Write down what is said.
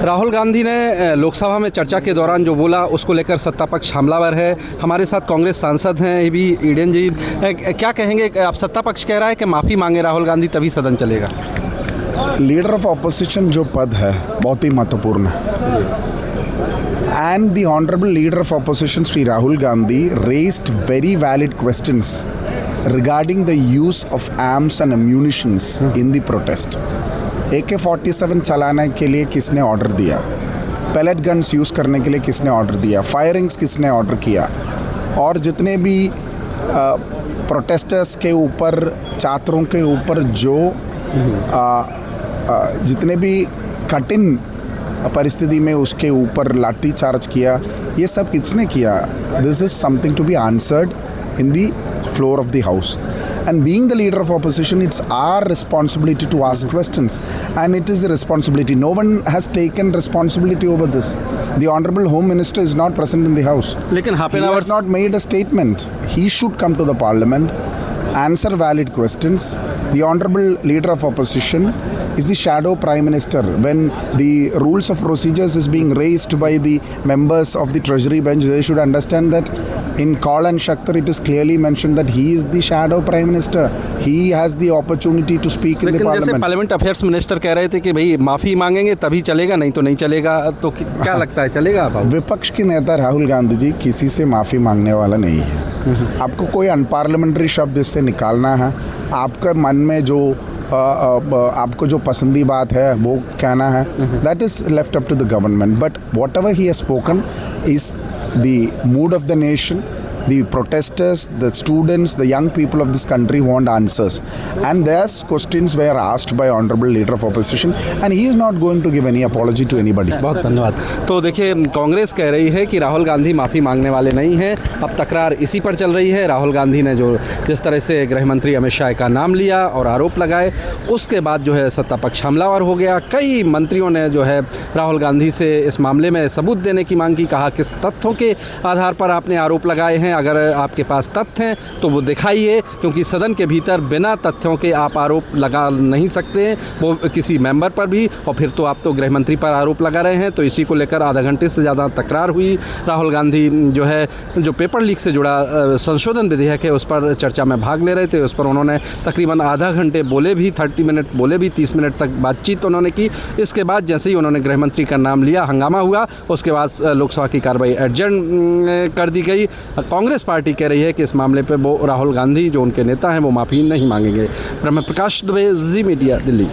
राहुल गांधी ने लोकसभा में चर्चा के दौरान जो बोला उसको लेकर सत्ता पक्ष हमलावर है। हमारे साथ कांग्रेस सांसद हैं ए बी ईडेन जी, क्या कहेंगे? आप सत्ता पक्ष कह रहा है कि माफ़ी मांगे राहुल गांधी तभी सदन चलेगा। लीडर ऑफ ऑपोजिशन जो पद है बहुत ही महत्वपूर्ण है and the honourable leader of opposition Shri Rahul Gandhi raised very valid questions regarding the use of arms and ammunitions in the protest. AK-47 चलाने के लिए किसने ऑर्डर दिया? पैलेट गन्स यूज़ करने के लिए किसने ऑर्डर दिया? फायरिंग्स किसने ऑर्डर किया? और जितने भी प्रोटेस्टर्स के ऊपर, छात्रों के ऊपर जो जितने भी कठिन परिस्थिति में उसके ऊपर लाठी चार्ज किया, ये सब किसने किया? This is something to be answered in the floor of the house, and being the leader of opposition, it's our responsibility to ask questions, and it is a responsibility. No one has taken responsibility over this. The honorable home minister is not present in the house. लेकिन half an He hour has not made a statement. He should come to the parliament, answer valid questions. The honorable leader of opposition is the shadow prime minister. When the rules of procedures is being raised by the members of the treasury bench, they should understand that in Call and Shaktar it is clearly mentioned that he is the shadow prime minister. He has the opportunity to speak in the parliament. जैसे parliament affairs minister कह रहे थे कि भाई माफ़ी मांगेंगे तभी चलेगा, नहीं तो नहीं चलेगा, तो क्या लगता है चलेगा? विपक्ष के नेता राहुल गांधी जी किसी से माफ़ी मांगने वाला नहीं है। आपको कोई अनपार्लियामेंट्री शब्द इससे निकालना है, आपके मन में जो आपको जो पसंदी बात है वो कहना है, that is left up to the government. But whatever he has spoken is the mood of the nation. The protesters, the students, the young people of this country want answers, and their questions were asked by honorable leader of opposition, and he is not going to give any apology to anybody. बहुत धन्यवाद। तो देखिए, कांग्रेस कह रही है कि राहुल गांधी माफ़ी मांगने वाले नहीं हैं। अब तकरार इसी पर चल रही है। राहुल गांधी ने जो जिस तरह से गृह मंत्री अमित शाह का नाम लिया और आरोप लगाए, उसके बाद जो है सत्ता पक्ष हमलावर हो गया। कई मंत्रियों ने जो है राहुल गांधी से इस मामले में सबूत देने की मांग की, कहा किस तथ्यों के आधार पर आपने आरोप लगाए हैं, अगर आपके पास तथ्य हैं तो वो दिखाइए, क्योंकि सदन के भीतर बिना तथ्यों के आप आरोप लगा नहीं सकते हैं, वो किसी मेंबर पर भी। और फिर तो आप तो गृह मंत्री पर आरोप लगा रहे हैं, तो इसी को लेकर आधा घंटे से ज़्यादा तकरार हुई। राहुल गांधी जो है जो पेपर लीक से जुड़ा संशोधन विधेयक है उस पर चर्चा में भाग ले रहे थे, उस पर उन्होंने तकरीबन आधा घंटे बोले भी, 30 मिनट बोले भी, 30 मिनट तक बातचीत उन्होंने की। इसके बाद जैसे ही उन्होंने गृह मंत्री का नाम लिया, हंगामा हुआ, उसके बाद लोकसभा की कार्रवाई एडजर्न कर दी गई। कांग्रेस पार्टी कह रही है कि इस मामले पे वो राहुल गांधी जो उनके नेता हैं वो माफ़ी नहीं मांगेंगे। ब्रह्म प्रकाश दुबे, जी मीडिया, दिल्ली।